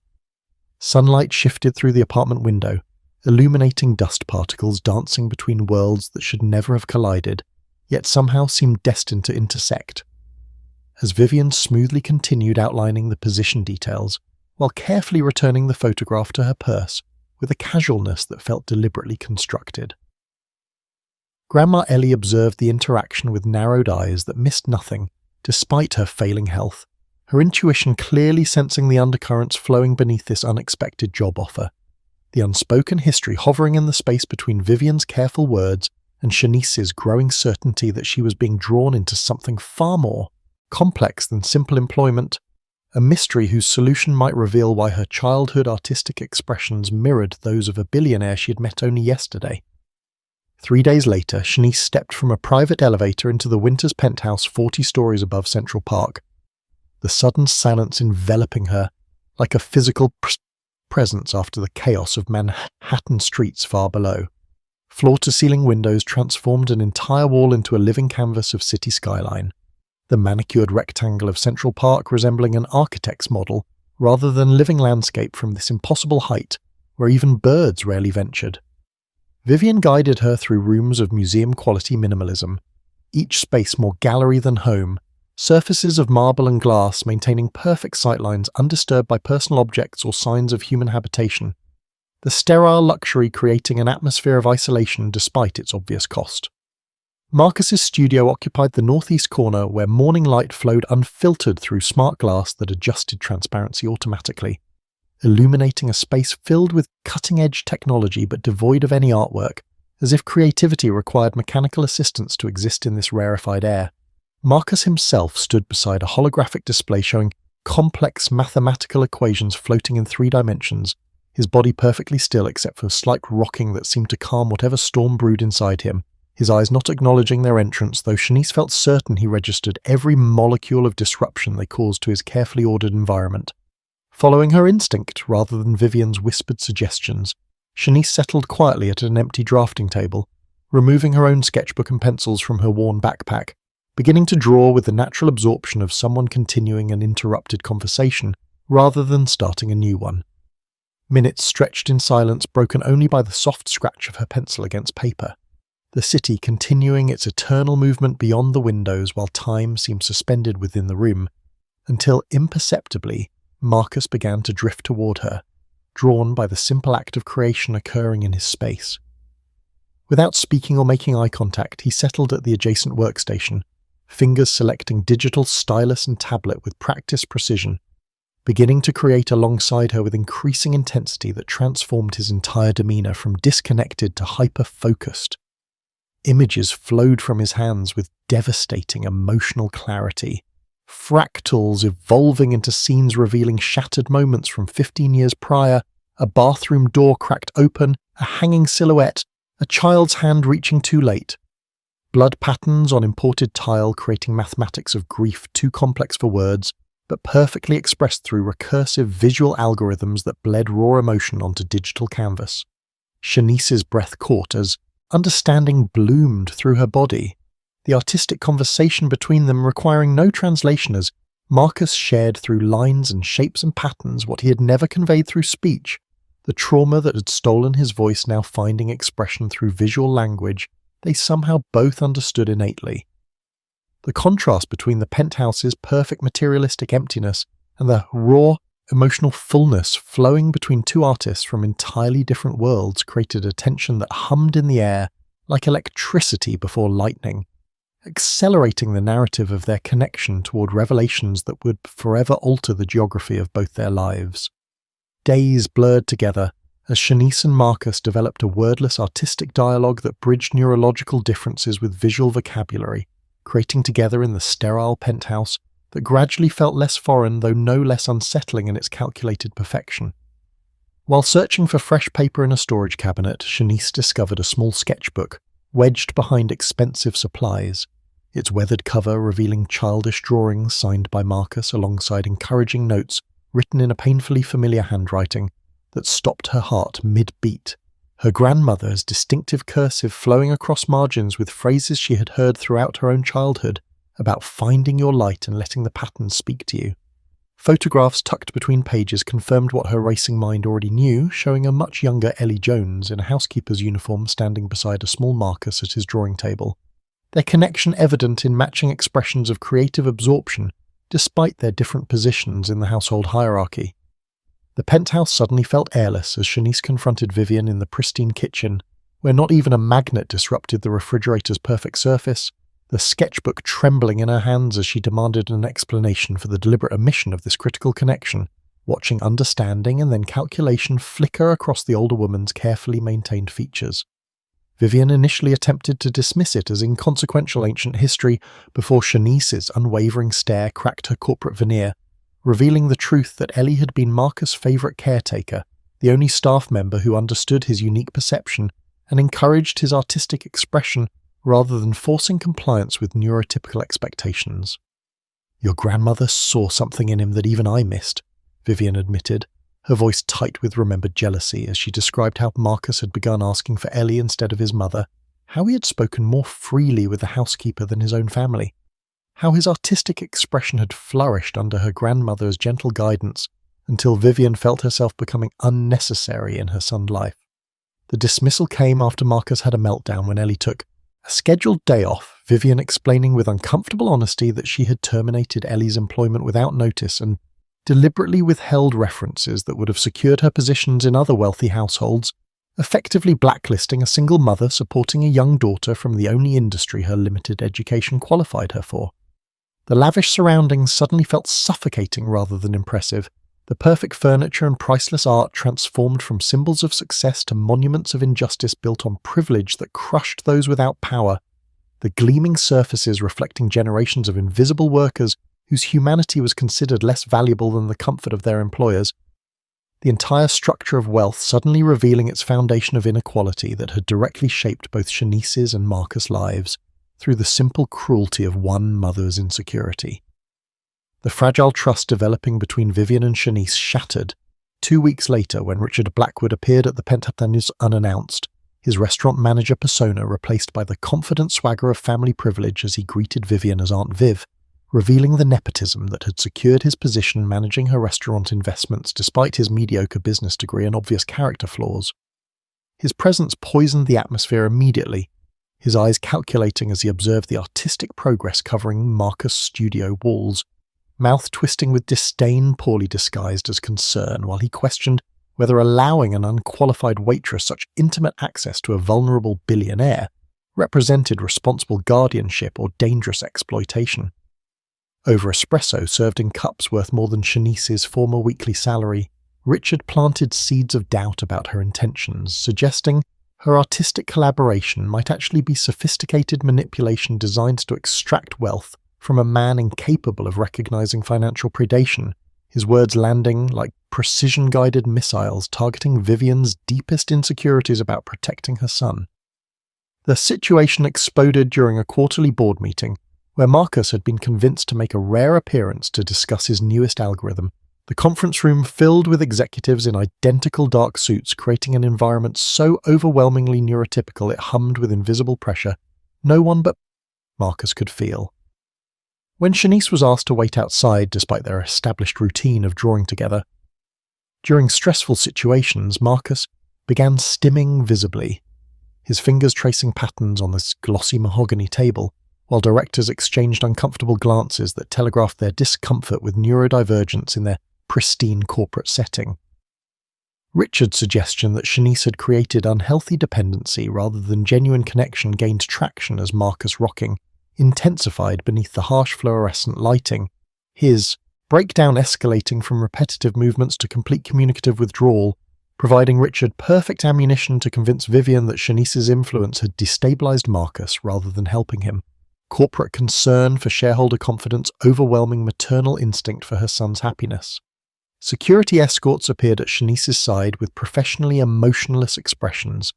Sunlight shifted through the apartment window, illuminating dust particles dancing between worlds that should never have collided, yet somehow seemed destined to intersect. As Vivian smoothly continued outlining the position details, while carefully returning the photograph to her purse with a casualness that felt deliberately constructed. Grandma Ellie observed the interaction with narrowed eyes that missed nothing, despite her failing health, her intuition clearly sensing the undercurrents flowing beneath this unexpected job offer, the unspoken history hovering in the space between Vivian's careful words and Shanice's growing certainty that she was being drawn into something far more complex than simple employment, a mystery whose solution might reveal why her childhood artistic expressions mirrored those of a billionaire she had met only yesterday. 3 days later, Shanice stepped from a private elevator into the Winters penthouse 40 stories above Central Park, the sudden silence enveloping her like a physical presence after the chaos of Manhattan streets far below. Floor-to-ceiling windows transformed an entire wall into a living canvas of city skyline, the manicured rectangle of Central Park resembling an architect's model rather than living landscape from this impossible height where even birds rarely ventured. Vivian guided her through rooms of museum-quality minimalism, each space more gallery than home, surfaces of marble and glass maintaining perfect sightlines undisturbed by personal objects or signs of human habitation, the sterile luxury creating an atmosphere of isolation despite its obvious cost. Marcus's studio occupied the northeast corner where morning light flowed unfiltered through smart glass that adjusted transparency automatically, illuminating a space filled with cutting-edge technology but devoid of any artwork, as if creativity required mechanical assistance to exist in this rarefied air. Marcus himself stood beside a holographic display showing complex mathematical equations floating in 3 dimensions, his body perfectly still except for a slight rocking that seemed to calm whatever storm brewed inside him, his eyes not acknowledging their entrance, though Shanice felt certain he registered every molecule of disruption they caused to his carefully ordered environment. Following her instinct rather than Vivian's whispered suggestions, Shanice settled quietly at an empty drafting table, removing her own sketchbook and pencils from her worn backpack, beginning to draw with the natural absorption of someone continuing an interrupted conversation rather than starting a new one. Minutes stretched in silence, broken only by the soft scratch of her pencil against paper, the city continuing its eternal movement beyond the windows while time seemed suspended within the room, until imperceptibly Marcus began to drift toward her, drawn by the simple act of creation occurring in his space. Without speaking or making eye contact, he settled at the adjacent workstation, fingers selecting digital stylus and tablet with practiced precision, beginning to create alongside her with increasing intensity that transformed his entire demeanor from disconnected to hyper-focused. Images flowed from his hands with devastating emotional clarity, fractals evolving into scenes revealing shattered moments from 15 years prior, a bathroom door cracked open, a hanging silhouette, a child's hand reaching too late. Blood patterns on imported tile creating mathematics of grief too complex for words, but perfectly expressed through recursive visual algorithms that bled raw emotion onto digital canvas. Shanice's breath caught as understanding bloomed through her body, the artistic conversation between them requiring no translation as Marcus shared through lines and shapes and patterns what he had never conveyed through speech, the trauma that had stolen his voice now finding expression through visual language they somehow both understood innately. The contrast between the penthouse's perfect materialistic emptiness and the raw, emotional fullness flowing between 2 artists from entirely different worlds created a tension that hummed in the air like electricity before lightning, accelerating the narrative of their connection toward revelations that would forever alter the geography of both their lives. Days blurred together as Shanice and Marcus developed a wordless artistic dialogue that bridged neurological differences with visual vocabulary, creating together in the sterile penthouse that gradually felt less foreign though no less unsettling in its calculated perfection. While searching for fresh paper in a storage cabinet, Shanice discovered a small sketchbook wedged behind expensive supplies, its weathered cover revealing childish drawings signed by Marcus alongside encouraging notes written in a painfully familiar handwriting that stopped her heart mid-beat, her grandmother's distinctive cursive flowing across margins with phrases she had heard throughout her own childhood about finding your light and letting the patterns speak to you. Photographs tucked between pages confirmed what her racing mind already knew, showing a much younger Ellie Jones in a housekeeper's uniform standing beside a small Marcus at his drawing table, their connection evident in matching expressions of creative absorption despite their different positions in the household hierarchy. The penthouse suddenly felt airless as Shanice confronted Vivian in the pristine kitchen, where not even a magnet disrupted the refrigerator's perfect surface, the sketchbook trembling in her hands as she demanded an explanation for the deliberate omission of this critical connection, watching understanding and then calculation flicker across the older woman's carefully maintained features. Vivian initially attempted to dismiss it as inconsequential ancient history before Shanice's unwavering stare cracked her corporate veneer, revealing the truth that Ellie had been Marcus' favourite caretaker, the only staff member who understood his unique perception and encouraged his artistic expression rather than forcing compliance with neurotypical expectations. "Your grandmother saw something in him that even I missed," Vivian admitted, her voice tight with remembered jealousy as she described how Marcus had begun asking for Ellie instead of his mother, how he had spoken more freely with the housekeeper than his own family, how his artistic expression had flourished under her grandmother's gentle guidance until Vivian felt herself becoming unnecessary in her son's life. The dismissal came after Marcus had a meltdown when Ellie took a scheduled day off, Vivian explaining with uncomfortable honesty that she had terminated Ellie's employment without notice and deliberately withheld references that would have secured her positions in other wealthy households, effectively blacklisting a single mother supporting a young daughter from the only industry her limited education qualified her for. The lavish surroundings suddenly felt suffocating rather than impressive. The perfect furniture and priceless art transformed from symbols of success to monuments of injustice built on privilege that crushed those without power, the gleaming surfaces reflecting generations of invisible workers whose humanity was considered less valuable than the comfort of their employers, the entire structure of wealth suddenly revealing its foundation of inequality that had directly shaped both Shanice's and Marcus' lives through the simple cruelty of one mother's insecurity. The fragile trust developing between Vivian and Shanice shattered 2 weeks later when Richard Blackwood appeared at the penthouse unannounced, his restaurant manager persona replaced by the confident swagger of family privilege as he greeted Vivian as Aunt Viv, revealing the nepotism that had secured his position managing her restaurant investments despite his mediocre business degree and obvious character flaws. His presence poisoned the atmosphere immediately, his eyes calculating as he observed the artistic progress covering Marcus' studio walls, mouth twisting with disdain poorly disguised as concern while he questioned whether allowing an unqualified waitress such intimate access to a vulnerable billionaire represented responsible guardianship or dangerous exploitation. Over espresso served in cups worth more than Shanice's former weekly salary, Richard planted seeds of doubt about her intentions, suggesting her artistic collaboration might actually be sophisticated manipulation designed to extract wealth from a man incapable of recognizing financial predation, his words landing like precision-guided missiles targeting Vivian's deepest insecurities about protecting her son. The situation exploded during a quarterly board meeting, where Marcus had been convinced to make a rare appearance to discuss his newest algorithm, the conference room filled with executives in identical dark suits creating an environment so overwhelmingly neurotypical it hummed with invisible pressure no one but Marcus could feel. When Shanice was asked to wait outside despite their established routine of drawing together, during stressful situations Marcus began stimming visibly, his fingers tracing patterns on this glossy mahogany table, while directors exchanged uncomfortable glances that telegraphed their discomfort with neurodivergence in their pristine corporate setting. Richard's suggestion that Shanice had created unhealthy dependency rather than genuine connection gained traction as Marcus rocking, intensified beneath the harsh fluorescent lighting, his breakdown escalating from repetitive movements to complete communicative withdrawal, providing Richard perfect ammunition to convince Vivian that Shanice's influence had destabilized Marcus rather than helping him. Corporate concern for shareholder confidence overwhelming maternal instinct for her son's happiness. Security escorts appeared at Shanice's side with professionally emotionless expressions,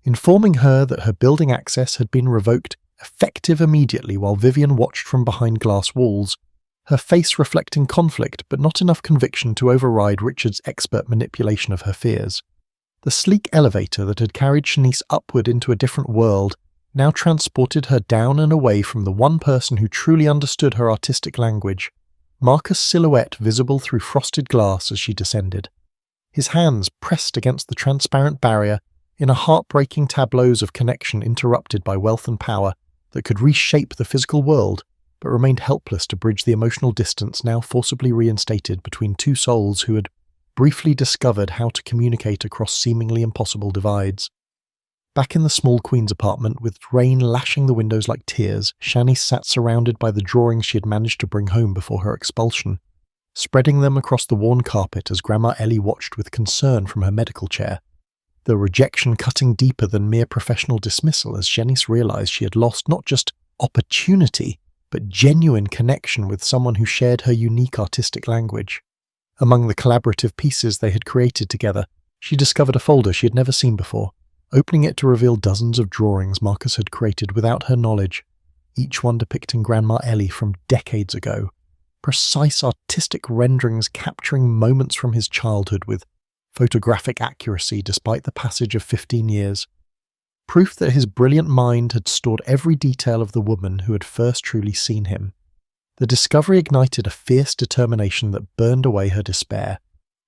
informing her that her building access had been revoked, effective immediately, while Vivian watched from behind glass walls, her face reflecting conflict but not enough conviction to override Richard's expert manipulation of her fears. The sleek elevator that had carried Shanice upward into a different world now transported her down and away from the one person who truly understood her artistic language, Marcus' silhouette visible through frosted glass as she descended. His hands pressed against the transparent barrier in a heartbreaking tableaus of connection interrupted by wealth and power that could reshape the physical world, but remained helpless to bridge the emotional distance now forcibly reinstated between two souls who had briefly discovered how to communicate across seemingly impossible divides. Back in the small Queen's apartment, with rain lashing the windows like tears, Shanice sat surrounded by the drawings she had managed to bring home before her expulsion, spreading them across the worn carpet as Grandma Ellie watched with concern from her medical chair, the rejection cutting deeper than mere professional dismissal as Shanice realized she had lost not just opportunity, but genuine connection with someone who shared her unique artistic language. Among the collaborative pieces they had created together, she discovered a folder she had never seen before, opening it to reveal dozens of drawings Marcus had created without her knowledge, each one depicting Grandma Ellie from decades ago, precise artistic renderings capturing moments from his childhood with photographic accuracy despite the passage of 15 years. Proof that his brilliant mind had stored every detail of the woman who had first truly seen him. The discovery ignited a fierce determination that burned away her despair,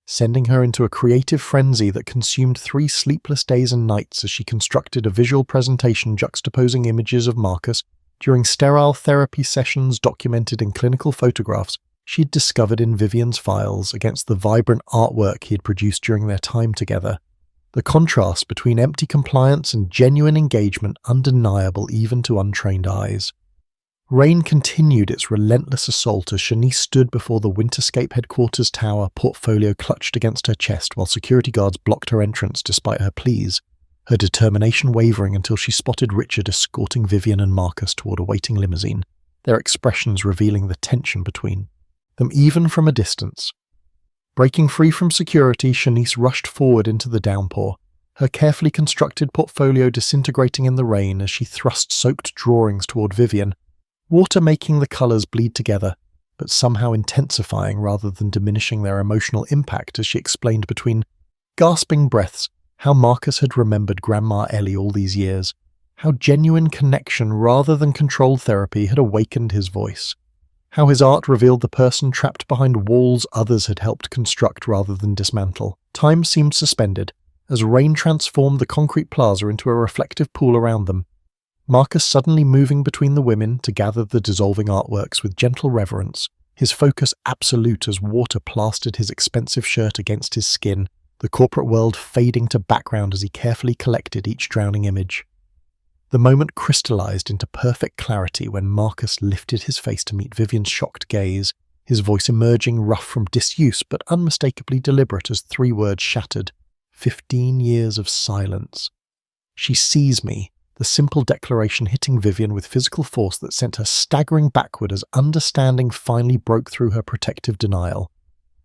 sending her into a creative frenzy that consumed 3 sleepless days and nights as she constructed a visual presentation juxtaposing images of Marcus during sterile therapy sessions documented in clinical photographs she had discovered in Vivian's files against the vibrant artwork he had produced during their time together. The contrast between empty compliance and genuine engagement undeniable even to untrained eyes. Rain continued its relentless assault as Shanice stood before the Winterscape headquarters tower, portfolio clutched against her chest while security guards blocked her entrance despite her pleas, her determination wavering until she spotted Richard escorting Vivian and Marcus toward a waiting limousine, their expressions revealing the tension between them even from a distance. Breaking free from security, Shanice rushed forward into the downpour, her carefully constructed portfolio disintegrating in the rain as she thrust soaked drawings toward Vivian, water making the colours bleed together, but somehow intensifying rather than diminishing their emotional impact as she explained between gasping breaths how Marcus had remembered Grandma Ellie all these years, how genuine connection rather than controlled therapy had awakened his voice, how his art revealed the person trapped behind walls others had helped construct rather than dismantle. Time seemed suspended, as rain transformed the concrete plaza into a reflective pool around them, Marcus suddenly moving between the women to gather the dissolving artworks with gentle reverence, his focus absolute as water plastered his expensive shirt against his skin, the corporate world fading to background as he carefully collected each drowning image. The moment crystallized into perfect clarity when Marcus lifted his face to meet Vivian's shocked gaze, his voice emerging rough from disuse but unmistakably deliberate as 3 words shattered. 15 years of silence. She sees me, the simple declaration hitting Vivian with physical force that sent her staggering backward as understanding finally broke through her protective denial,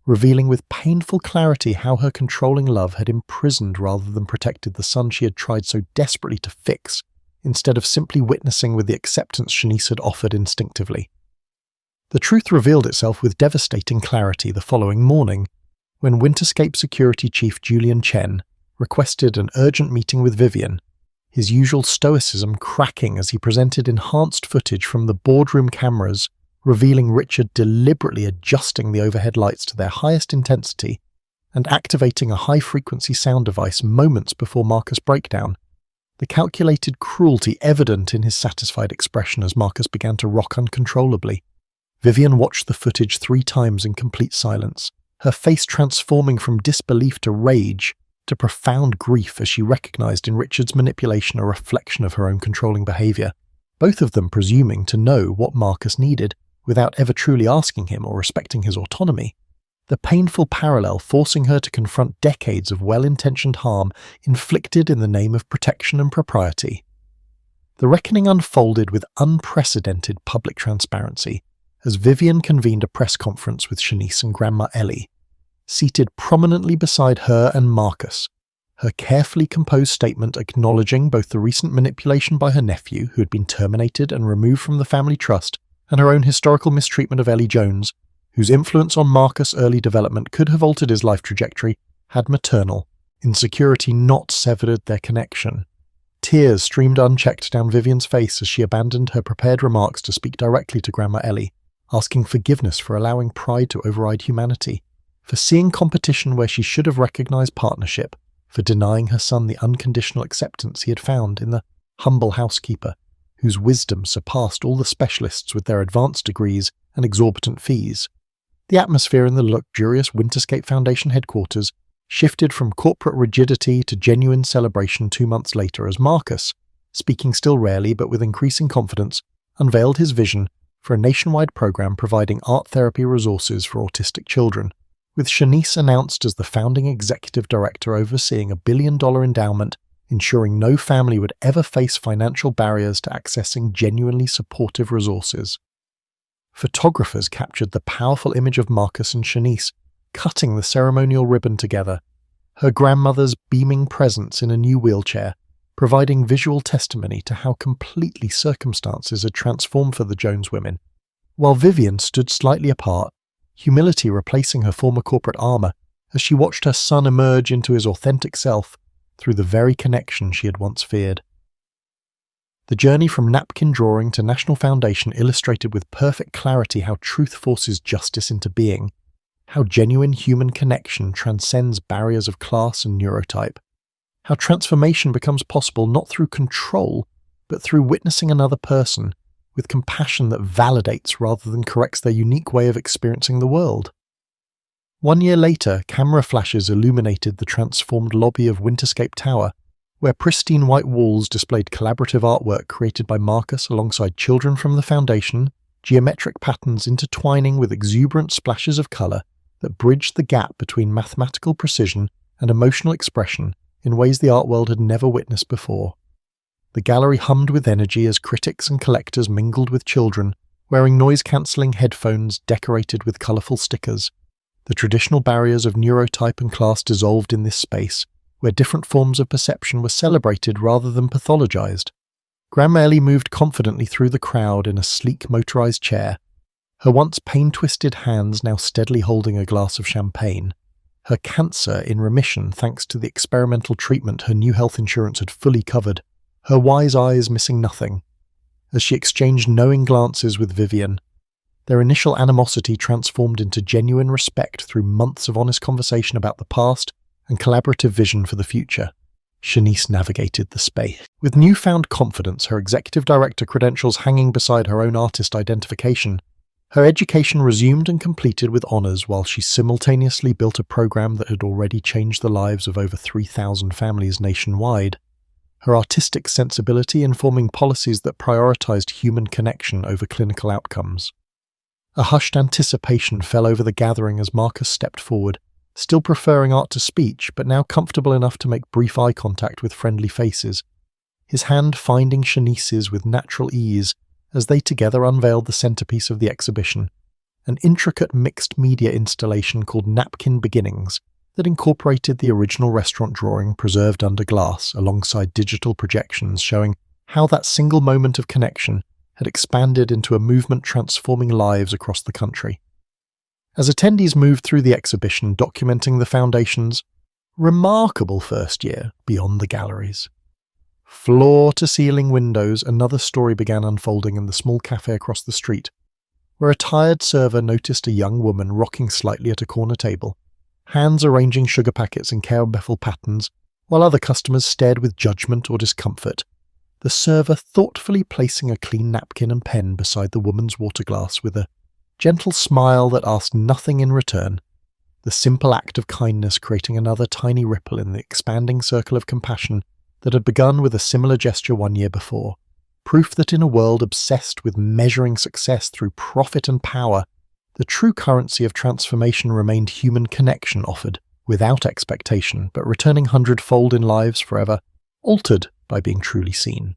revealing with painful clarity how her controlling love had imprisoned rather than protected the son she had tried so desperately to fix, instead of simply witnessing with the acceptance Shanice had offered instinctively. The truth revealed itself with devastating clarity the following morning, when Winterscape Security Chief Julian Chen requested an urgent meeting with Vivian, his usual stoicism cracking as he presented enhanced footage from the boardroom cameras revealing Richard deliberately adjusting the overhead lights to their highest intensity and activating a high-frequency sound device moments before Marcus' breakdown, the calculated cruelty evident in his satisfied expression as Marcus began to rock uncontrollably. Vivian watched the footage 3 times in complete silence, her face transforming from disbelief to rage to profound grief as she recognized in Richard's manipulation a reflection of her own controlling behavior, both of them presuming to know what Marcus needed without ever truly asking him or respecting his autonomy. The painful parallel forcing her to confront decades of well-intentioned harm inflicted in the name of protection and propriety. The reckoning unfolded with unprecedented public transparency as Vivian convened a press conference with Shanice and Grandma Ellie. Seated prominently beside her and Marcus, her carefully composed statement acknowledging both the recent manipulation by her nephew, who had been terminated and removed from the family trust, and her own historical mistreatment of Ellie Jones, whose influence on Marcus' early development could have altered his life trajectory, had maternal insecurity not severed their connection. Tears streamed unchecked down Vivian's face as she abandoned her prepared remarks to speak directly to Grandma Ellie, asking forgiveness for allowing pride to override humanity, for seeing competition where she should have recognized partnership, for denying her son the unconditional acceptance he had found in the humble housekeeper, whose wisdom surpassed all the specialists with their advanced degrees and exorbitant fees. The atmosphere in the luxurious Winterscape Foundation headquarters shifted from corporate rigidity to genuine celebration 2 months later as Marcus, speaking still rarely but with increasing confidence, unveiled his vision for a nationwide program providing art therapy resources for autistic children, with Shanice announced as the founding executive director overseeing a $1 billion endowment, ensuring no family would ever face financial barriers to accessing genuinely supportive resources. Photographers captured the powerful image of Marcus and Shanice cutting the ceremonial ribbon together, her grandmother's beaming presence in a new wheelchair, providing visual testimony to how completely circumstances had transformed for the Jones women, while Vivian stood slightly apart, humility replacing her former corporate armor as she watched her son emerge into his authentic self through the very connection she had once feared. The journey from napkin drawing to National Foundation illustrated with perfect clarity how truth forces justice into being, how genuine human connection transcends barriers of class and neurotype, how transformation becomes possible not through control, but through witnessing another person with compassion that validates rather than corrects their unique way of experiencing the world. 1 year later, camera flashes illuminated the transformed lobby of Winterscape Tower, where pristine white walls displayed collaborative artwork created by Marcus alongside children from the Foundation, geometric patterns intertwining with exuberant splashes of colour that bridged the gap between mathematical precision and emotional expression in ways the art world had never witnessed before. The gallery hummed with energy as critics and collectors mingled with children, wearing noise-cancelling headphones decorated with colourful stickers. The traditional barriers of neurotype and class dissolved in this space, where different forms of perception were celebrated rather than pathologized. Grandma Ellie moved confidently through the crowd in a sleek motorized chair, her once pain-twisted hands now steadily holding a glass of champagne, her cancer in remission thanks to the experimental treatment her new health insurance had fully covered, her wise eyes missing nothing. As she exchanged knowing glances with Vivian, their initial animosity transformed into genuine respect through months of honest conversation about the past and collaborative vision for the future. Shanice navigated the space. With newfound confidence, her executive director credentials hanging beside her own artist identification, her education resumed and completed with honours while she simultaneously built a program that had already changed the lives of over 3,000 families nationwide. Her artistic sensibility informing policies that prioritised human connection over clinical outcomes. A hushed anticipation fell over the gathering as Marcus stepped forward, still preferring art to speech, but now comfortable enough to make brief eye contact with friendly faces, his hand finding Shanice's with natural ease as they together unveiled the centerpiece of the exhibition, an intricate mixed-media installation called Napkin Beginnings that incorporated the original restaurant drawing preserved under glass alongside digital projections showing how that single moment of connection had expanded into a movement transforming lives across the country. As attendees moved through the exhibition documenting the Foundation's remarkable first year beyond the galleries, floor-to-ceiling windows, another story began unfolding in the small cafe across the street, where a tired server noticed a young woman rocking slightly at a corner table, hands arranging sugar packets in carabefel patterns, while other customers stared with judgment or discomfort, the server thoughtfully placing a clean napkin and pen beside the woman's water glass with a gentle smile that asked nothing in return, the simple act of kindness creating another tiny ripple in the expanding circle of compassion that had begun with a similar gesture 1 year before. proof that in a world obsessed with measuring success through profit and power, the true currency of transformation remained human connection offered, without expectation, but returning hundredfold in lives forever, altered by being truly seen.